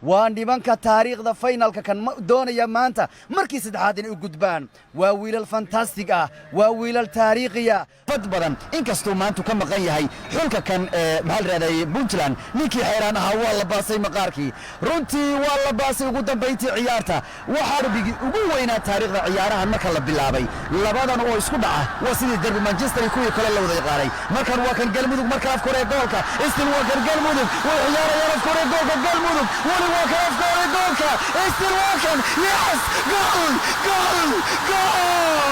وانيمانكا تاريخ ذا فاينال كان دون يا مانتا مركي سدحات إنه قدبان وويل الفانتاستيكا وويل التاريخية فضبلا إنكستو مانتو كم غيهاي حلقة كان محل رادي بونتلان نيكي حيرانها والله باسي مقاركي رونتي والله باسي وقدام بيتي عيارتا وحاربي وقوينا تاريخ ذا عيارها مكلا باللابي لبادان هو يسكدعه وسيد الدرب مانشستر يكوي كل اللو ذي قاري مكان واكن قلمودك مكان أفكوري جولكا استن واكن قلمودك وعيارة يعرف كوري جولكا قلمودك واكن أفكاري جولكا استر واكن يس جول جول جول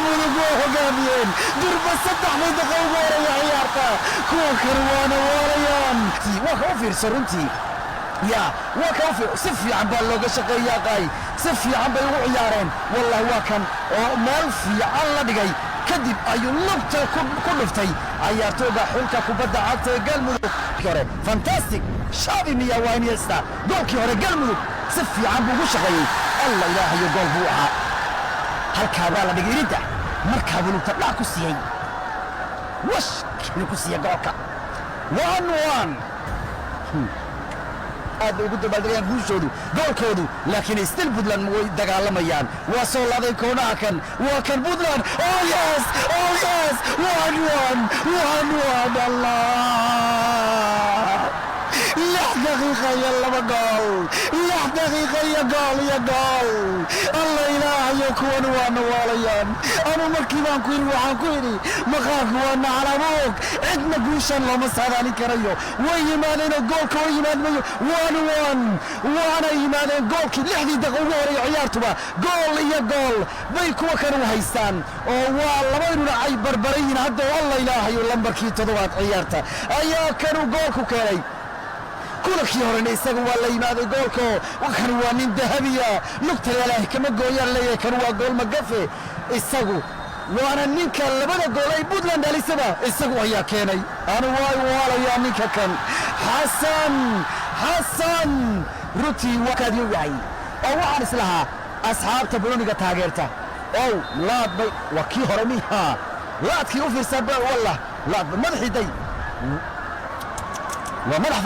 ملقوه قامين درب السطح مدقوا ورا يا عيارتا كوكر وانا وريان وكوفير سرنتي يا وكوفير سفي عم باللوغ شقيا قاي سفي عم بيو عيارين والله واكن مال في الله دغاي كدب ايو لبتا كدفتي عيارتوغا حلكا كبدا عقت قلمودو كوري فانتاستيك شابي ميا واينيستا جولكي هوري قلمودو سفي عم بوغو شقيا الله الهي جول بوها halka baa la dhigay rinta marka buu tabla ku siiyay wash inuu ku siiyay goolka 1-1 aad ugu dabaaldeeyaan guushoodu goolkoodu laakiin still Puntland way dagaalamayaan waa soo laaday koonaha kan waa kan Puntland oh yes 1-1 Allah دقيقة يلا بقول دقيقة يا جول الله إله يكون وانا واليان أنا مركبان كويري وحان كويري مخاف وانا على موك عندنا قوشا الله مساعداني كريو ويمانينا جولك ويمان وانا يمانين جولك لحدي دقووري عيارتبا جول يا جول بيكوا كانوا هيستان والله وينو لعي بربرين هدا والله إله يلمبركي تضوات عيارتا أيا كانوا جولكو كاري كلك يورن إسقوا والله ينادي جولكو وكانوا وانين ذهبية نقطة الله كم جويا اللي كانوا جول مقفى إسقوا وانا نيك اللي بدأ جولي بودلاند اللي سبا إسقوا يا كيني أنا واي والله يا نيك كان حسن روتي وكاد يوعي أو عارس لها أصحاب تبروني كتاجرته أو لا بي وكي هرميها لا تكيو في سبب والله لا مدحي دي ومدح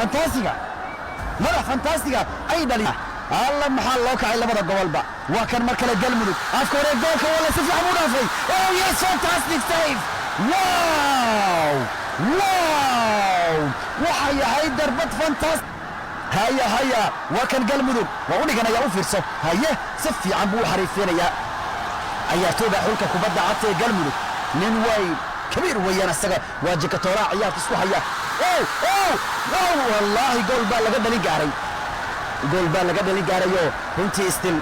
فانتاستيكا أيضا الله محل لوكا إلا بدأ قولبا وكان مركلة قلمدو أفكوري جولكا ولا سفي عمونا في أوه يس فانتاستيك سيف واو وحيا دربت فانتاستيك هيا وكان قلمدو وقولي كان يا أوفيرسو هيا سفي عم بو حريفين يا توبا حولكا كبدا عطي قلمدو من وين كبير ويانا السقا واجك تورا عيال تسوح يا اوه والله جول بال لقد لي قاري يو كنتي استل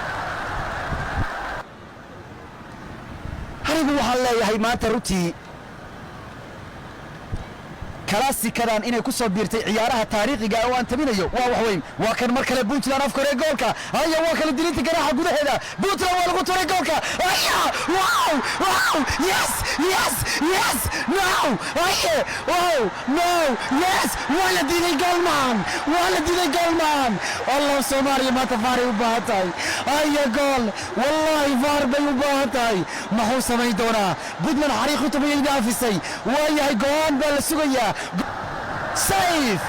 هريبو وحالله يهي ماتا روتي كلاسي كدان إنه كسر بيرتي عيارها تاريخي جاء وأنت مين يو وين وكان مركل بونتلان أفكار جولكا هيا وكان دليلتي جراحة جوده هذا بونتلان ولا قطر جولكا هيا واو يس نو يس ولا ديني جولمان الله سوماري ما تفاري وباهتاي هيا جول والله فار بي وباهتاي ما هو سمي دونا بدنا حريقه تبي يدافسي ويا جون بالسوية سيف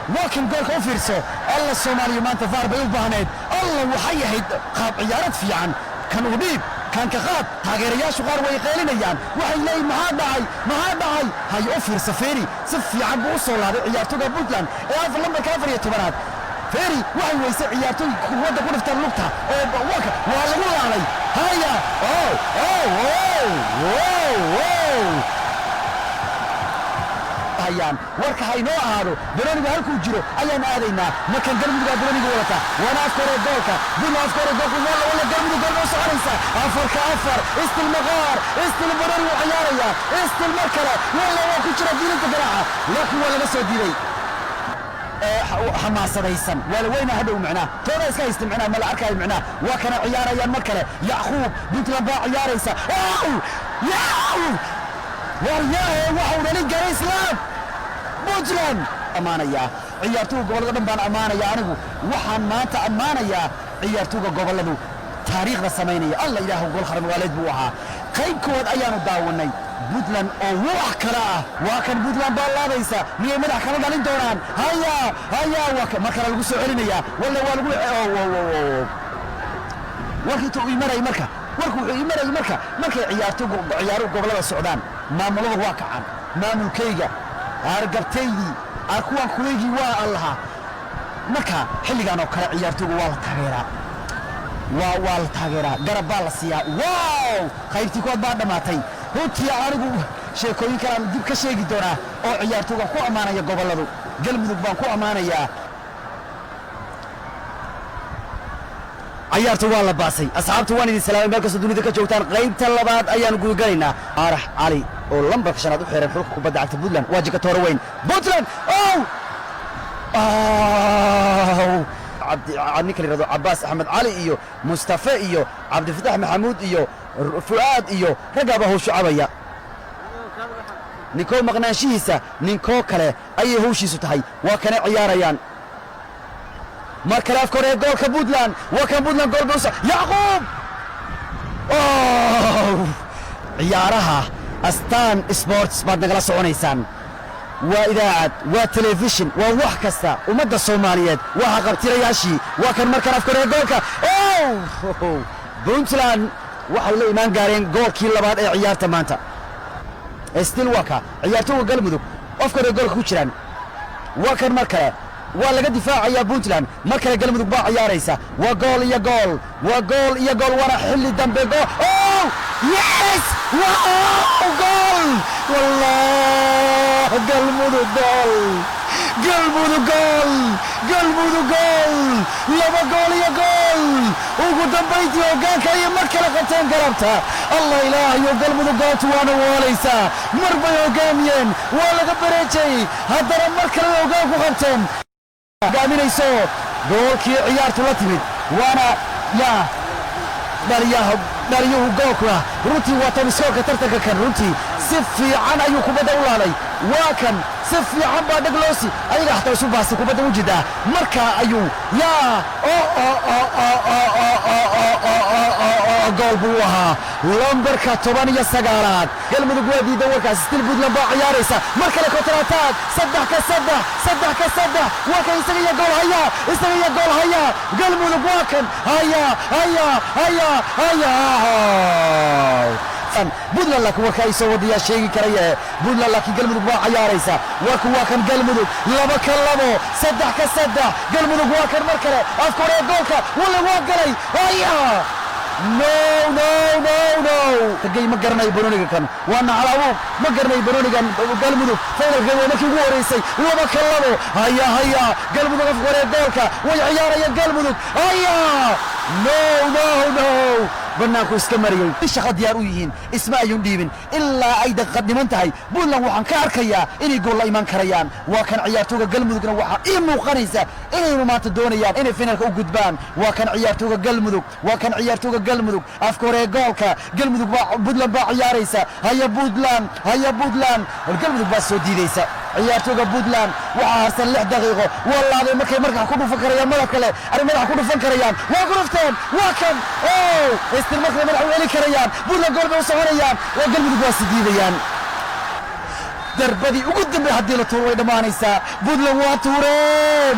لكن جولك أوفيرسو الله الصومالي ما أنت فار بيو بهنيد الله وحيه قاب عيارات في عن كان وديب كان كخاب هاجرياش وقار ويقيلين أيام وحي ما هذا هاي أوفيرسو فيري سفي عن بوصل هذا عيارتو بوتلان إعرف لما كافر يتبرات فيري وحي ويسع عيارتو وده كل فتر نقطة وكا ولا نقول علي هيا أيام ورك هاي نوع هارو بروني بهالكو جرو أيام آذينا ما كان قلبي قال بروني قولتا وأنا أفكر الدولكا بما أفكر الدولكا ولا قلبي قال نوع سعرنسا أفر المغار بروني وعياريا المركلة ولا وكو جرى ديني تقرعها لكن ولا نسو ديني حماسة ريسا ولا وين هدو معنا تونا إسكا يستمعنا ما العركة معنا وكان عياريا المركلة يعقوب بنت لبا عياريسا ورياه وحونا لنقر إسلام بوجلان أمانيا عيارتوغ قبل بان أمانيا أنه وحان مانتا أمانيا عيارتوغ قبل تاريخ السميني الله إله قول خرم والد بوها قيب كود أيام الداوني puntland oo wax kala ah waa kan puntland baa laadaysa miyay madax kala dhalin doonaan haya waa kan markale lagu soo celinayaa walla waa lagu warkiitu imaray marka warku imaray markay ciyaaro gobolada socdaan maamulada waa kacan maamulkayga argabtaydii kuwan kuweygii waa allaha marka xilligan oo kale ciyaartooygu waa la taageeraa garab baa la siiyaa wow qaybtii kood baa dhammaatay runtii anigu sheekooyin kalaan dib ka sheegi doonaa oo ciyaartooyga ku ammaanaya goboladu galmudug baan ku ammaanayaa ciyaartu waa la baasay asxaabtu waan idin salaamay meel kastoo dunida ka joogtaan qaybta labaad ayaan gudagalaynaa aarax cali oo lambarka shanaad u xiran xulka kubadda cagta puntland waa jika tooro weyn puntland ninka la yidhahdo cabbaas axmed cali iyo mustafe iyo cabdifatax maxamuud iyo fu'aad iyo raggaaba howshu cabaya ninkoo maqnaanshihiisa ninkoo kale ayay howshiisu tahay waa kana ciyaarayaan mar kale afka hore ee goolka puntland waa kan puntland gool bausa yacquub ciyaaraha astaan sports baad nagala soconaysaan waa idaacad waa telefishin waa wax kasta ummadda soomaaliyeed waa haqabtirayaashii waa kan markan afka hore ee goolka puntland waxay la imaan gaareen goolkii labaad ee ciyaarta maanta stil waa ka ciyaartooyga galmudug afka hore ee goolka ku jiraan waa kan mar kale waa laga difaacayaa puntland mar kale galmudug baa ciyaaraysa waa gool iyo gool waa gool iyo gool waana xilli dambe yes gool wallah galmudug gool laba gool iyo gool ugu dambayntii hoggaanka iyo mar kale qabteen garabta allah ilaahayo galmudug gooltu waana waalaysaa mar bay hoggaamiyeen waa laga bareejay haddana mar kale hoggaan ku qabteen gaaminayso goolkii ciyaartu la timid waana dhaliyuhu goolkuna runtii waa tabiskoolka tartanka kan runtii si fiican ayuu kubadda u laalay waa kan si fiican baa dhagloosi ayaga xataa isu baastay kubadda u jiddaa markaa ayuu gool buu ahaa lambarka 19aad galmudug waa diidan warkaas stil puntland baa ciyaaraysa mar kale kontrataag 3-3 waa kan isaga gool haya galmudug waa kan haya puntland laakiin warka ay soo wadayaa sheegi karaya puntland laakiin galmudug baa ciyaaraysa waa kan galmudug 2-3 galmudug waa kan mar kale afka hore goolka walla waa galay no tagay ma garanay baroniga kan waana calaawo ma garanay baronigan galmudug fadalka waa markii ugu horeysay 2-2 haya galmudug afka hore goolka way ciyaarayaan galmudug no banaanku iska mariyay shaqo diyaar u yihiin isma ayuun dhiibin ilaa ay daqiiqad dhiman tahay puntland waxaan ka arkayaa inay gool la iman karayaan waa kan ciyaartooyga galmudugna waxaa ii muuqanaysa inay maanta doonayaan inay finalka u gudbaan waa kan ciyaartooyga galmudug afka hore goolka galmudug baa puntland baa ciyaaraysa haya puntland galmudug baa soo diidaysa ciyaartooyga puntland waxaa harsan 6 daqiiqo wallaaday markay markaa ku dhufan karayaan madax kale ay madax ku dhufan karayaan waa ku dhufteen waa kan istir markay madax u celi karayaan puntland gool bay u soconayaan waa galmudug waa sidiidayaan darbadii ugu dambe haddii la tuuro way dhammaanaysaa puntland waa tuureen